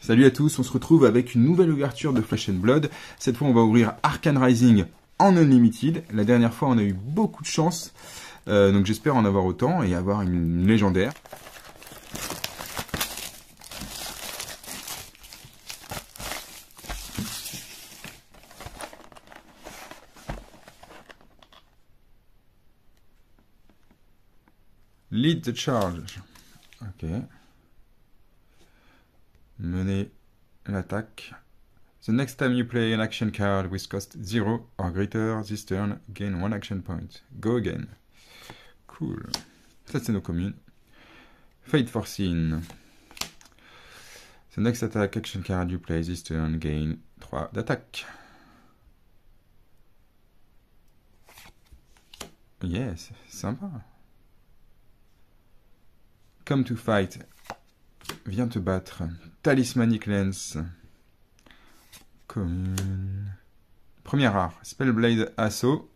Salut à tous, on se retrouve avec une nouvelle ouverture de Flesh and Blood. Cette fois, on va ouvrir Arcane Rising en Unlimited. La dernière fois, on a eu beaucoup de chance, donc j'espère en avoir autant et avoir une légendaire. Lead the charge. Ok. Mener l'attaque. The next time you play an action card with cost 0 or greater this turn, gain 1 action point. Go again. Cool. Ça, c'est nos communes. Fate Foreseen. The next attack action card you play this turn, gain 3 d'attaque. Yes, sympa. Come to fight. Viens te battre. Talismanic Lens. Commune. Première rare. Spellblade Assaut.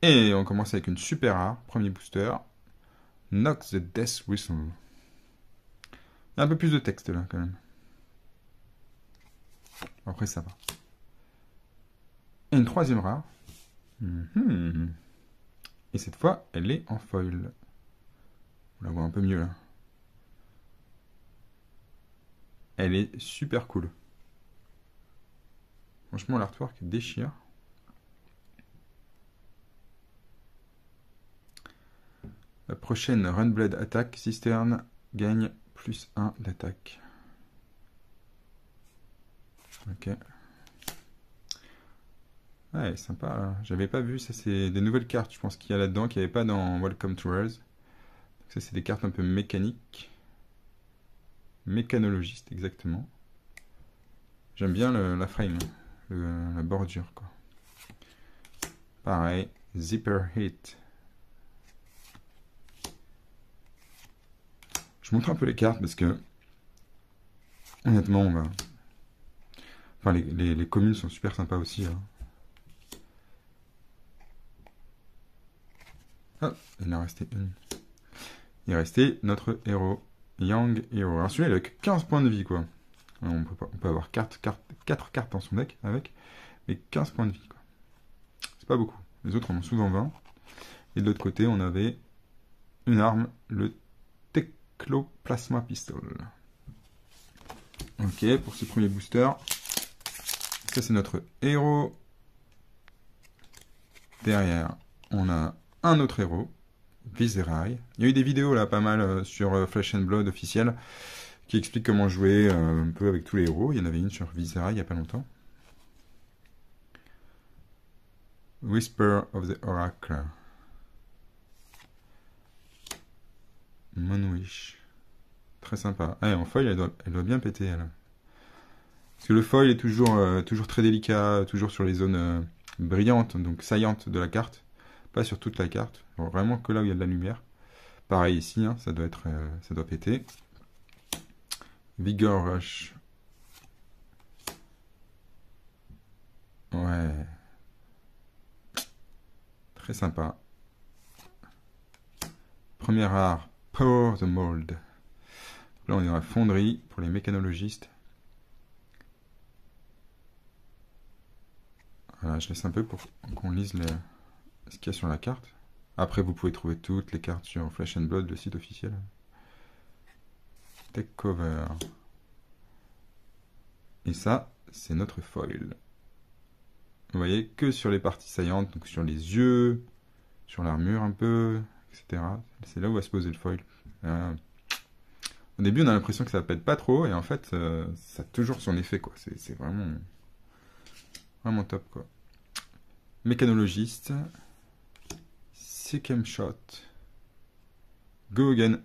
Et on commence avec une super rare. Premier booster. Knock the Death Whistle. Il y a un peu plus de texte là quand même. Après ça va. Et une troisième rare. Et cette fois, elle est en foil. On la voit un peu mieux là. Elle est super cool. Franchement, l'artwork déchire. La prochaine Runblade attaque, Cisterne gagne plus 1 d'attaque. Ok. Ouais, sympa. J'avais pas vu, ça c'est des nouvelles cartes, je pense qu'il y a là-dedans, qu'il n'y avait pas dans Welcome to Earth. Ça c'est des cartes un peu mécaniques. Mécanologiste, exactement. J'aime bien la frame, la bordure, quoi. Pareil, Zipper Hit. Je montre un peu les cartes parce que, honnêtement, on va... Enfin, les communes sont super sympas aussi. Hein. Ah, il en restait une. Il est resté notre héros. Young Hero. Alors celui-là, il a que 15 points de vie, quoi. Alors, on peut avoir 4 cartes dans son deck avec, mais 15 points de vie, quoi. C'est pas beaucoup. Les autres en ont souvent 20. Et de l'autre côté, on avait une arme, le Tecloplasma Pistol. Ok, pour ce premier booster. Ça, c'est notre héros. Derrière, on a un autre héros. Viserai. Il y a eu des vidéos là pas mal sur Flesh and Blood officiel qui expliquent comment jouer un peu avec tous les héros. Il y en avait une sur Viserai il n'y a pas longtemps. Whisper of the Oracle. Monwish. Très sympa. Ah, et en foil, elle doit bien péter elle. Parce que le foil est toujours très délicat, toujours sur les zones brillantes, donc saillantes de la carte. Pas sur toute la carte, alors vraiment que là où il y a de la lumière. Pareil ici, hein, ça doit péter. Vigor Rush. Ouais. Très sympa. Première rare, Pour the Mold. Là on est dans la fonderie pour les mécanologistes. Voilà, je laisse un peu pour qu'on lise ce qu'il y a sur la carte. Après, vous pouvez trouver toutes les cartes sur Flesh and Blood, le site officiel. Tech Cover. Et ça, c'est notre foil. Vous voyez que sur les parties saillantes, donc sur les yeux, sur l'armure un peu, etc. C'est là où va se poser le foil. Au début, on a l'impression que ça pète pas trop, et en fait, ça a toujours son effet, quoi. C'est vraiment top, quoi. Mécanologiste. Second Shot. Go again.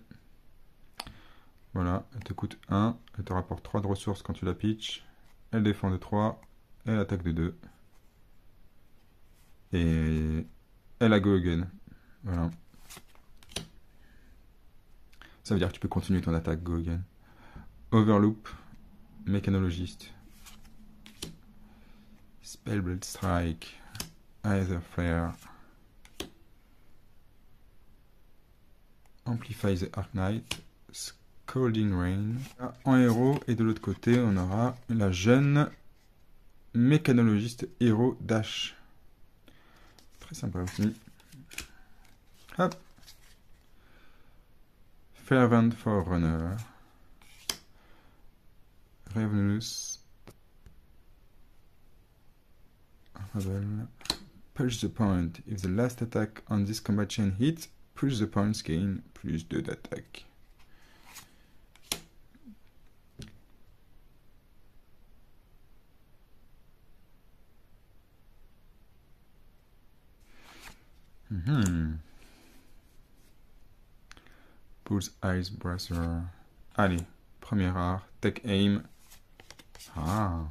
Voilà, elle te coûte 1. Elle te rapporte 3 de ressources quand tu la pitches. Elle défend de 3. Elle attaque de 2. Et elle a Go again. Voilà. Ça veut dire que tu peux continuer ton attaque Go again. Overloop. Mécanologiste. Spellblade Strike. Aether Flare. Amplify the Arc Knight. Cold in Rain. En héros, et de l'autre côté, on aura la jeune mécanologiste héros Dash. Très sympa aussi. Hop. Fervent Forerunner. Revenus. Rebel. Push the point. If the last attack on this combat chain hits, push the points gain plus 2 d'attaque. Pulse Ice Brasser. Allez, premier rare, Tech Aim. Ah.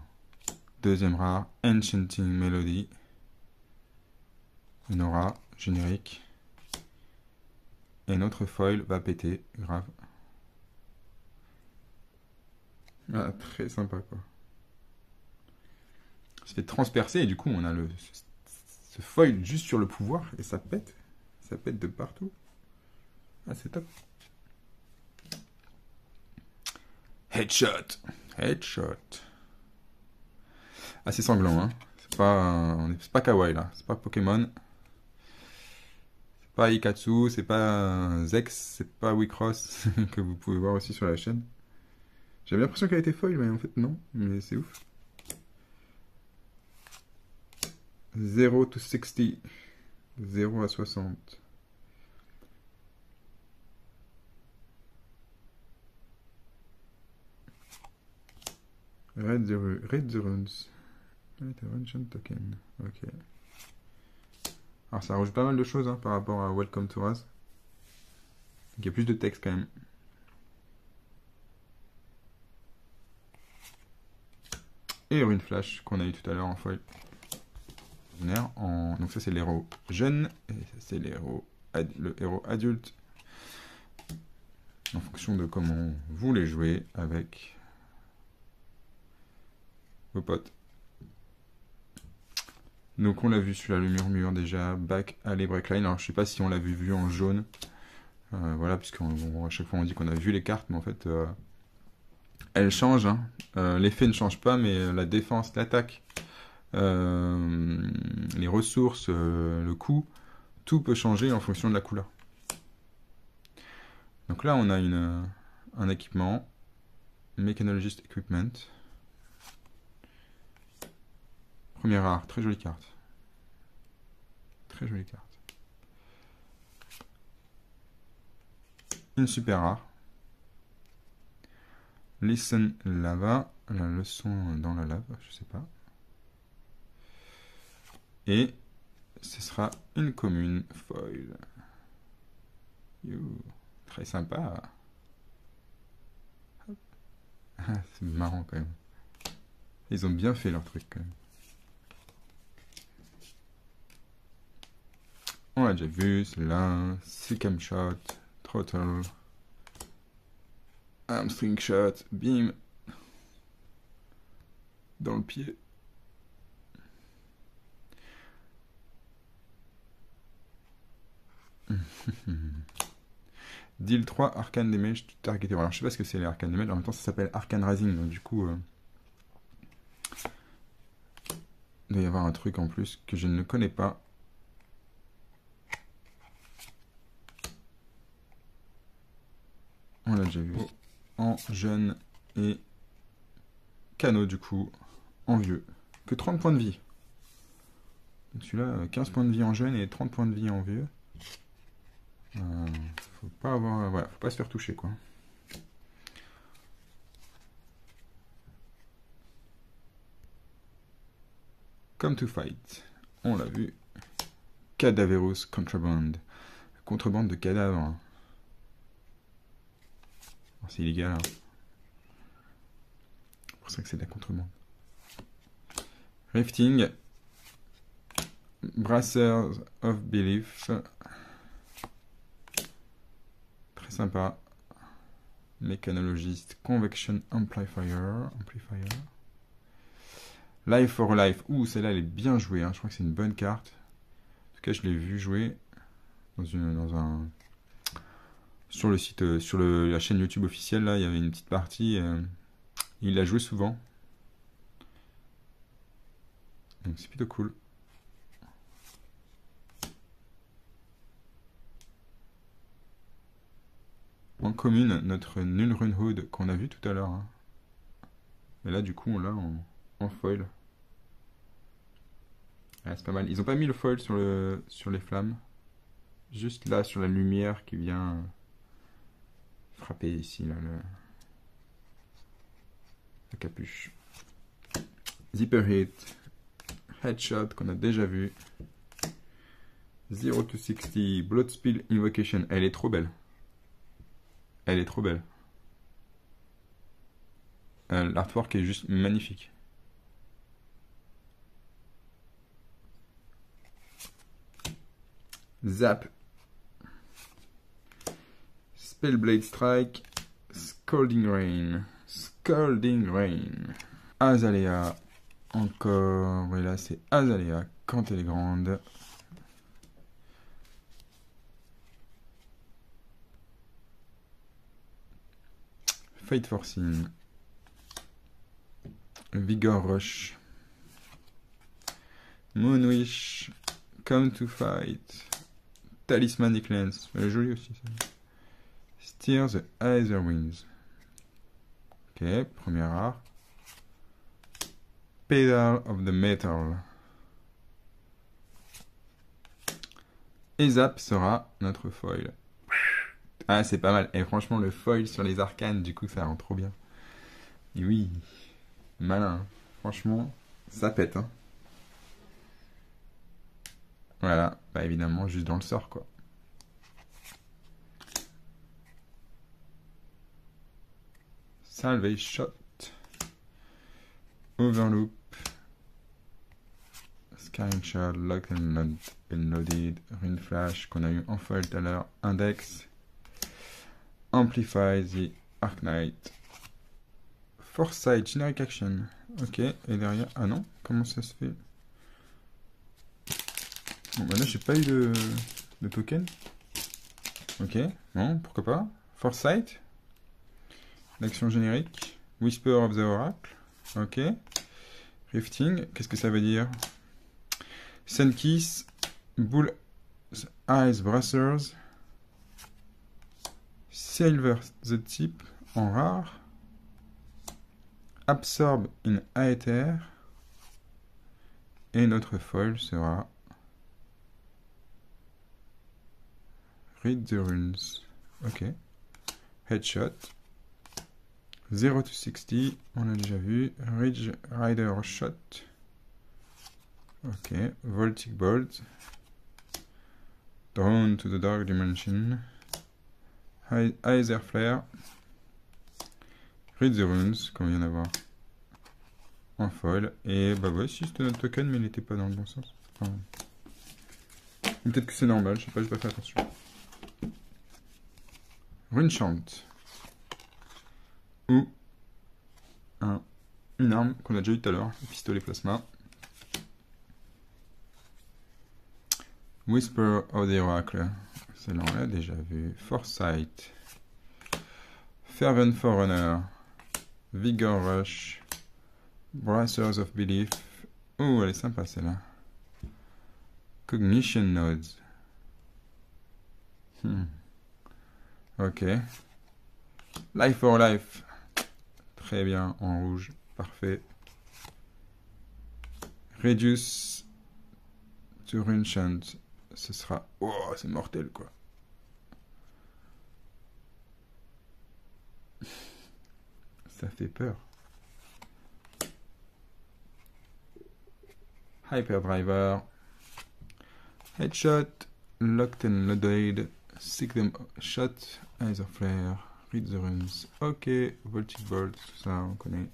Deuxième rare, Enchanting Melody. Une aura générique. Et notre foil va péter, grave. Ah, très sympa quoi. Ça fait transpercer et du coup on a ce foil juste sur le pouvoir et ça pète. Ça pète de partout. Ah, c'est top. Headshot. Headshot. Ah, c'est sanglant, hein. C'est pas kawaii là. C'est pas Pokémon. C'est pas Ikatsu. C'est pas Zex. C'est pas Wicross que vous pouvez voir aussi sur la chaîne. J'avais l'impression qu'elle était foil, mais en fait non. Mais c'est ouf. 0 to 60. 0 à 60. Read the runes. Intervention token. Ok. Alors ça rajoute pas mal de choses hein, par rapport à Welcome to Us. Il y a plus de texte quand même. Et Rune Flash qu'on a eu tout à l'heure en foil. Donc ça c'est l'héros jeune et ça c'est le héros adulte. En fonction de comment vous les jouez avec vos potes. Donc on l'a vu sur le murmure déjà, Back Alley Breakline. Alors je sais pas si on l'a vu en jaune. Voilà, puisqu'à chaque fois on dit qu'on a vu les cartes, mais en fait elles changent. Hein. L'effet ne change pas, mais la défense, l'attaque, les ressources, le coût, tout peut changer en fonction de la couleur. Donc là on a un équipement, Mechanologist Equipment. Première rare, très jolie carte. Très jolie carte. Une super rare. Listen Lava, la leçon dans la lave, je sais pas. Et ce sera une commune foil. Très sympa. C'est marrant quand même. Ils ont bien fait leur truc quand même. On l'a déjà vu, c'est là. Sikam Shot, Throttle. Hamstring Shot, Beam. Dans le pied. Deal 3, Arcane Damage to target. Alors je sais pas ce que c'est les Arcane Damage, en même temps ça s'appelle Arcane Rising, donc du coup il doit y avoir un truc en plus que je ne connais pas. On l'a déjà vu en jeune et Cano du coup en vieux. Que 30 points de vie. Celui-là, 15 points de vie en jeune et 30 points de vie en vieux. Faut pas avoir, voilà, faut pas se faire toucher quoi. Come to fight, on l'a vu. Cadaverous Contraband, contrebande de cadavres. C'est illégal. Hein. C'est pour ça que c'est de la contrebande. Rifting, Brassers of Belief. Très sympa. Mécanologiste, Convection Amplifier. Life for Life. Ouh, celle-là, elle est bien jouée. Hein. Je crois que c'est une bonne carte. En tout cas, je l'ai vu jouer sur le site, sur la chaîne YouTube officielle, là, il y avait une petite partie. Il l'a joué souvent. Donc c'est plutôt cool. En commune, notre Null Hood qu'on a vu tout à l'heure. Hein. Et là, du coup, on l'a en foil. Ah, c'est pas mal. Ils ont pas mis le foil sur les flammes. Juste là, sur la lumière qui vient frapper ici, là, la capuche. Zipper Hit. Headshot qu'on a déjà vu. 0 to 60. Bloodspill Invocation. Elle est trop belle. Elle est trop belle. L'artwork est juste magnifique. Zap. Spellblade Strike. Scalding Rain. Scalding Rain. Azalea. Encore. Voilà, c'est Azalea quand elle est grande. Fate Forcing. Vigor Rush. Moonwish. Come to Fight. Talismanic Lens. Elle est jolie aussi, ça. Steer the Aether Winds. Ok, premier art. Pedal of the Metal. Et Zap sera notre foil. Ah, c'est pas mal. Et franchement, le foil sur les arcanes, du coup, ça rend trop bien. Et oui, malin. Hein. Franchement, ça pète. Hein. Voilà, bah évidemment, juste dans le sort, quoi. Salvage Shot. Overloop. Scaring Shot, Lock and Loaded. Rune Flash qu'on a eu en foil tout à l'heure. Index. Amplify the Arc Knight. Foresight, Generic Action. Ok, et derrière... Ah non, comment ça se fait? Bon, bah là, j'ai pas eu de token. Ok, bon, pourquoi pas. Foresight. L'action générique. Whisper of the Oracle. Ok. Rifting, qu'est-ce que ça veut dire? Sunkiss. Bull Eyes Bracers. Silver the Tip en rare. Absorb in Aether. Et notre foil sera Read the Runes. Ok. Headshot. 0 to 60. On a déjà vu. Ridge Rider Shot. Ok. Voltic Bolt. Drawn to the Dark Dimension. Aether Flare. Read the Runes, qu'on vient d'avoir en foil. Et bah ouais, si c'était notre token, mais il n'était pas dans le bon sens. Enfin, peut-être que c'est normal, je sais pas, j'ai pas fait attention. Runechant. Ou une arme qu'on a déjà eu tout à l'heure, le pistolet plasma. Whisper of the Oracle. Celle-là, on l'a déjà vu. Foresight. Fervent Forerunner. Vigor Rush. Bracers of Belief. Oh, elle est sympa celle-là. Cognition Nodes. Ok. Life for Life. Très bien, en rouge. Parfait. Reduce to Runechant. Ce sera... Oh, c'est mortel, quoi. Ça fait peur. Hyperdriver. Headshot. Locked and Loaded. Seek them shot. Eyes of Flare. Read the Runes. Ok. Voltic Bolt. Tout ça, on connaît.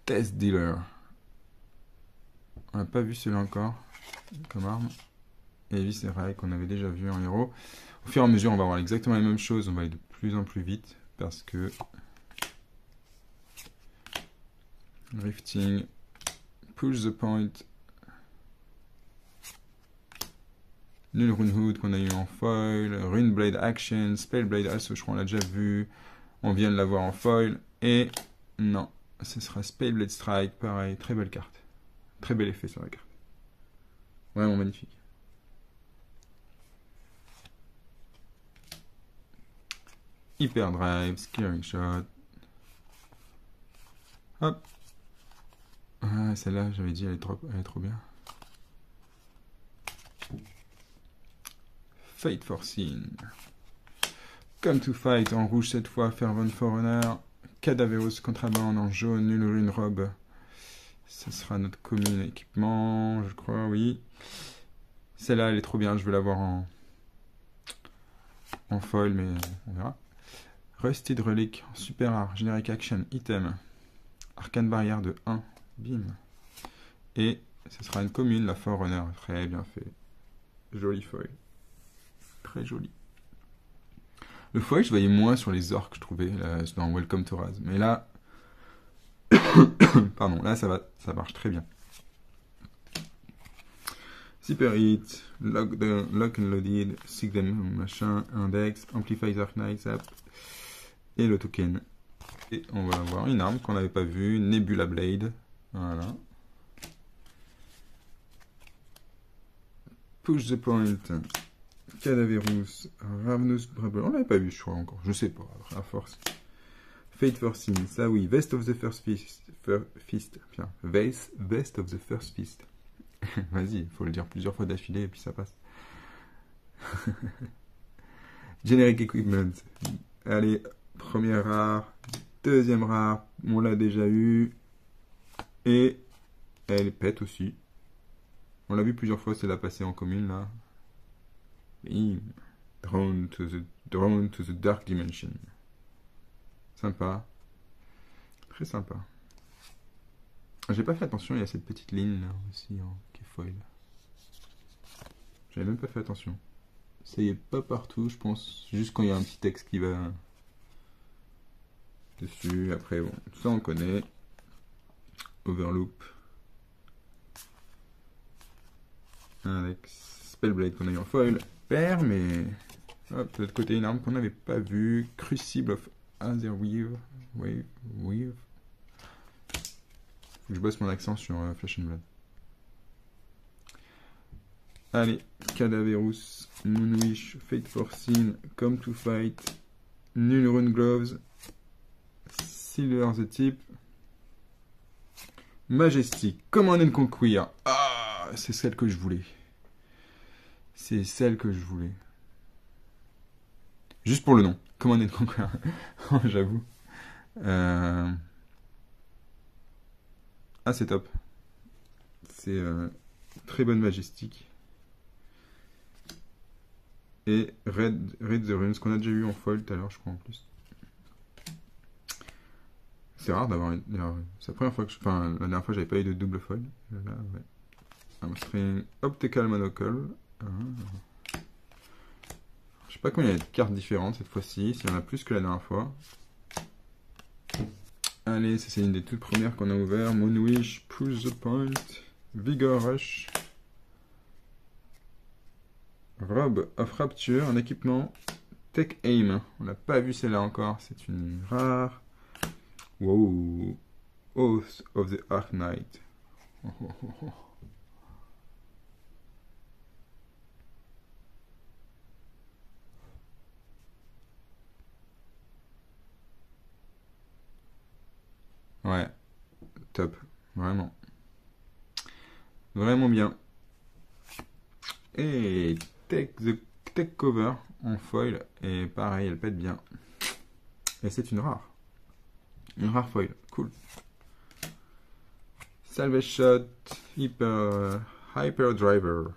Test Dealer. On n'a pas vu celui-là encore comme arme. Et Visceral qu'on avait déjà vu en héros. Au fur et à mesure, on va avoir exactement les mêmes choses. On va aller de plus en plus vite parce que Rifting, Push the Point, Null Runehood qu'on a eu en foil, Runeblade Action, Spellblade also, je crois qu'on l'a déjà vu. On vient de l'avoir en foil. Et non, ce sera Spellblade Strike, pareil, très belle carte. Très bel effet sur la carte. Vraiment magnifique. Hyperdrive, Scaring Shot. Hop. Ah, celle-là, j'avais dit, elle est trop bien. Fate Foreseen. Come to Fight en rouge cette fois, Fervent Forerunner. Cadaverous Contraband en jaune, Null Rune Robe. Ce sera notre commune équipement, je crois, oui. Celle-là, elle est trop bien, je veux l'avoir en foil, mais on verra. Rusted Relic, super rare, Generic Action, item. Arcane Barrière de 1, bim. Et ce sera une commune, la Forerunner, très bien fait. Joli foil. Très joli. Le foil, je voyais moins sur les orques, je trouvais, là, dans Welcome to Raz. Mais là, pardon, là, ça marche très bien. Super Hit, Lock and Loaded, Seek Them, machin, Index, Amplify Dark Knight, Zap, et le token. Et on va avoir une arme qu'on n'avait pas vue, Nebula Blade. Voilà. Push the Point, Cadaverous, Ravenous Brable. On l'avait pas vu, je crois encore. Je sais pas, à force. Fate Foreseen, ça oui. Vest of the First Fist. Tiens, Vest of the First Fist. Vas-y, il faut le dire plusieurs fois d'affilée et puis ça passe. Generic Equipment. Allez, première rare, deuxième rare, on l'a déjà eu. Et elle pète aussi. On l'a vu plusieurs fois, c'est la passée en commune là. Drawn to the Dark Dimension. Sympa. Très sympa. J'ai pas fait attention, il y a cette petite ligne là aussi qui est foil. J'avais même pas fait attention. Ça y est pas partout, je pense. Juste quand il y a un petit texte qui va dessus. Après, bon, tout ça on connaît. Overloop. Index. Spellblade qu'on a eu en foil. Pair, mais. Hop, de l'autre côté, une arme qu'on n'avait pas vue. Crucible of Aetherweave. Wave. Faut que je bosse mon accent sur Flesh and Blood. Allez, Cadaverous, Moonwish, Fate Foreseen, Come to Fight, Null Rune Gloves, Silver the Tip, Majestic, Command and Conquer. Ah, c'est celle que je voulais. C'est celle que je voulais. Juste pour le nom, Command and Conquer. J'avoue. Ah, c'est top. C'est très bonne Majestic. Et Read the Runes, qu'on a déjà eu en foil tout à l'heure, je crois, en plus. C'est rare d'avoir une. C'est la première fois que enfin, la dernière fois, j'avais pas eu de double foil. Là, ouais. Un string Optical Monocle. Je sais pas combien il y a de cartes différentes cette fois-ci, s'il y en a plus que la dernière fois. Allez, ça c'est une des toutes premières qu'on a ouvert. Moonwish, Push the Point, Vigor Rush. Robe of Rapture, un équipement Tech Aim. On n'a pas vu celle-là encore, c'est une rare. Wow. Oath of the Arc Knight. Ouais, top, vraiment. Vraiment bien. Et Tech Cover en foil, et pareil, elle pète bien. Et c'est une rare. Une rare foil, cool. Salvage Shot, Hyper Driver,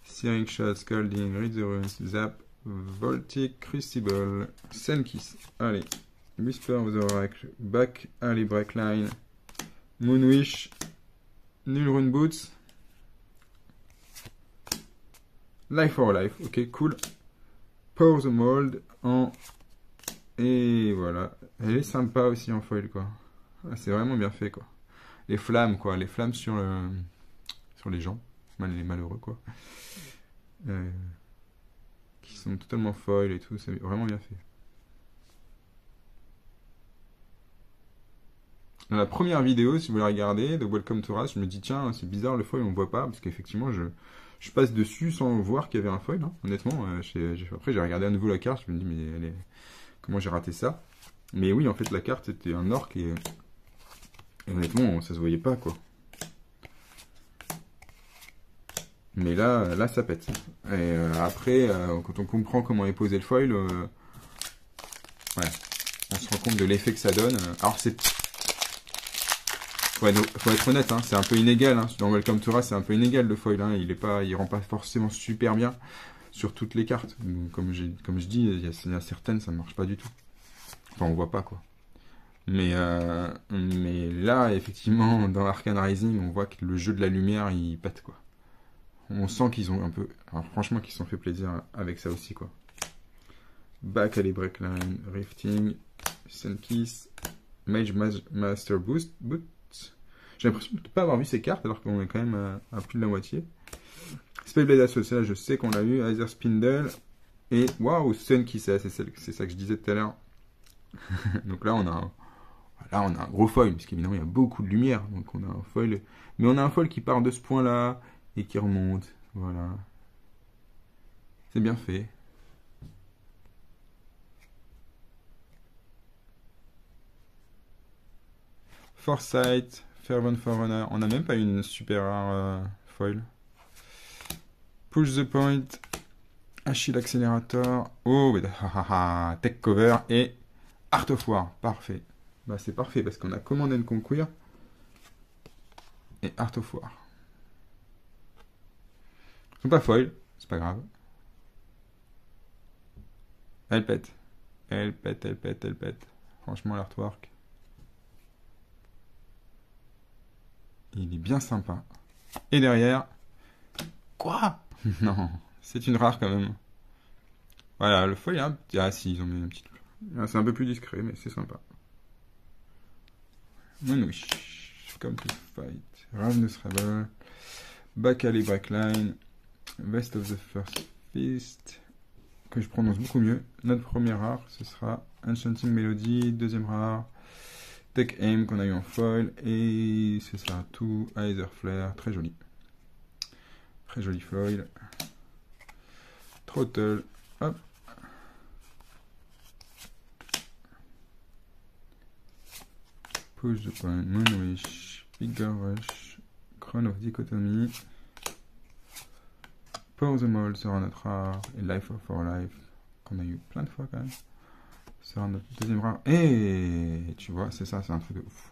Searing Shot, Scalding, Read the Runes, Zap, Voltic, Crucible, Sunkiss. Allez, Whisper of the Oracle, Back, allez, Breakline, Moonwish, Null Rune Boots, Life for Life, ok, cool. Pour the Mold en. Et voilà. Elle est sympa aussi en foil, quoi. C'est vraiment bien fait, quoi. Les flammes, quoi. Les flammes sur les gens. Les malheureux, quoi. euh, qui sont totalement foil et tout, c'est vraiment bien fait. Dans la première vidéo, si vous la regardez, de Welcome to Rust, je me dis tiens, c'est bizarre le foil, on ne voit pas, parce qu'effectivement, je passe dessus sans voir qu'il y avait un foil, hein. Honnêtement. Après, j'ai regardé à nouveau la carte, je me dis mais comment j'ai raté ça? Mais oui, en fait, la carte était un orc et honnêtement, ça se voyait pas quoi. Mais là, ça pète. Et après, quand on comprend comment est posé le foil, ouais, on se rend compte de l'effet que ça donne. Alors faut être honnête, hein, c'est un peu inégal. Hein. Dans Welcome to Rust, c'est un peu inégal le foil. Hein. Il rend pas forcément super bien sur toutes les cartes. Comme je dis, il y a certaines, ça ne marche pas du tout. Enfin, on voit pas quoi. Mais là, effectivement, dans Arcane Rising, on voit que le jeu de la lumière, il pète quoi. On sent qu'ils ont un peu, alors franchement, qu'ils se sont fait plaisir avec ça aussi quoi. Back à les Breakline, Rifting, Sunkiss, Mage Master Boost. J'ai l'impression de ne pas avoir vu ces cartes alors qu'on est quand même à plus de la moitié. Spellblade Assault, là je sais qu'on l'a eu. Aether Spindle. Et waouh, Sunkiss, c'est ça que je disais tout à l'heure. Donc là on a un gros foil, parce qu'évidemment il y a beaucoup de lumière. Donc on a un foil. Mais on a un foil qui part de ce point là et qui remonte. Voilà. C'est bien fait. Foresight, Fervent Forerunner. On n'a même pas une super rare foil. Push the Point. Achille Accelerator. Oh, Tech Cover et Art of War. Parfait. Bah, c'est parfait parce qu'on a Command and Conquer et Art of War. Ils sont pas foil, c'est pas grave. Elle pète. Elle pète, elle pète, elle pète. Franchement, l'artwork. Il est bien sympa. Et derrière... Quoi? Non, c'est une rare quand même. Voilà, le foil, hein. Ah si, ils ont mis un petit... C'est un peu plus discret, mais c'est sympa. Moonwish. Come to fight. Ravenous Rebel. Bakali Backline. Vest of the First Fist. Que je prononce beaucoup mieux. Notre première rare, ce sera Enchanting Melody. Deuxième rare, Tech Aim qu'on a eu en foil. Et ce sera tout. Aether Flare. Très joli. Très joli foil. Throttle. Hop. Push the Point. Moonwish. Bigger Rush. Crown of Dichotomy. Pour the Mold sera notre rare. Et Life of Our Life. Qu'on a eu plein de fois quand même. Sera notre deuxième rare. Et tu vois, c'est ça, c'est un truc de fou.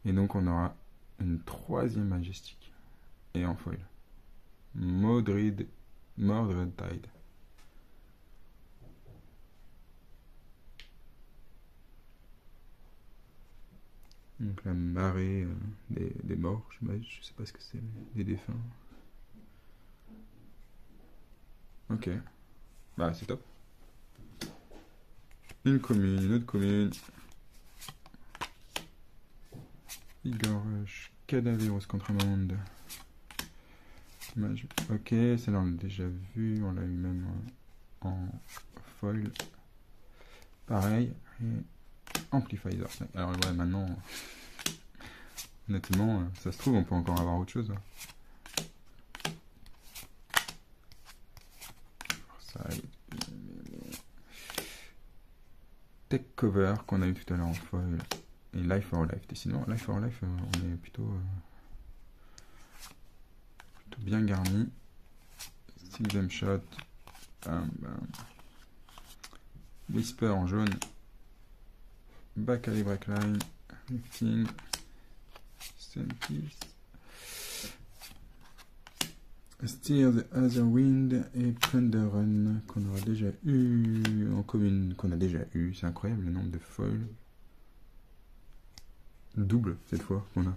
Et donc on aura une troisième Majestic. Et en foil. Mordred Tide. Donc la marée des morts, je sais pas ce que c'est, des défunts. Ok. Bah c'est top. Une commune, une autre commune. Igor Rush, Cadaverous Contrabande. Ok, celle-là on l'a déjà vu, on l'a eu même en foil. Pareil. Et Amplifier. Alors ouais, maintenant, honnêtement, ça se trouve, on peut encore avoir autre chose. Tech Cover qu'on a eu tout à l'heure en foil. Et Life for Life. Et sinon, Life for Life, on est plutôt bien garni. Sixth Shot. Whisper en jaune. Back à les Breakline. Lifting. Sunkiss. Steer the Other Wind et Plunder Run qu'on aura déjà eu en commune, qu'on a déjà eu. C'est incroyable le nombre de foils. Double cette fois qu'on a.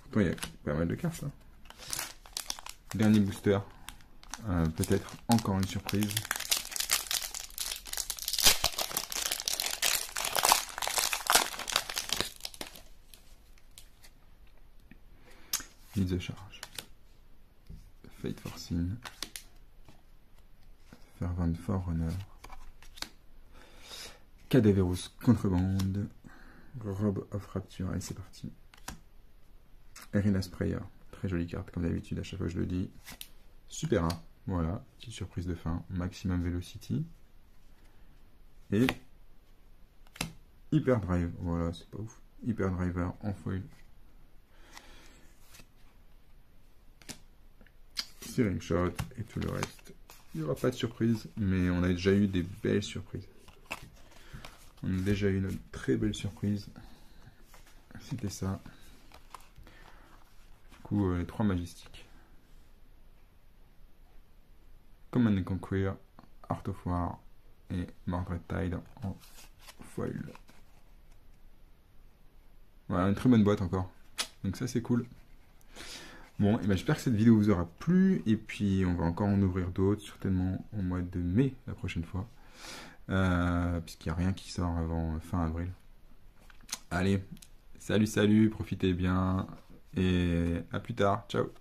Pourtant il y a pas mal de cartes. Hein. Dernier booster. Peut-être encore une surprise. Mise de charge. Fate for Sin. Fervent Forerunner. Cadaverous Contrebande. Robe of Rapture. Allez, c'est parti. Arenas Prayer. Très jolie carte, comme d'habitude, à chaque fois que je le dis. Super 1. Voilà, petite surprise de fin. Maximum Velocity. Et Hyper Drive. Voilà, c'est pas ouf. Hyper Driver en foil. Searing Shot et tout le reste. Il n'y aura pas de surprise, mais on a déjà eu des belles surprises. On a déjà eu une très belle surprise. C'était ça. Du coup, les 3 Majestiques. Command and Conquer, Art of War et Mordred Tide en foil. Voilà, une très bonne boîte encore. Donc ça, c'est cool. Bon, et ben j'espère que cette vidéo vous aura plu. Et puis, on va encore en ouvrir d'autres, certainement au mois de mai la prochaine fois. Puisqu'il n'y a rien qui sort avant fin avril. Allez, salut, profitez bien. Et à plus tard. Ciao.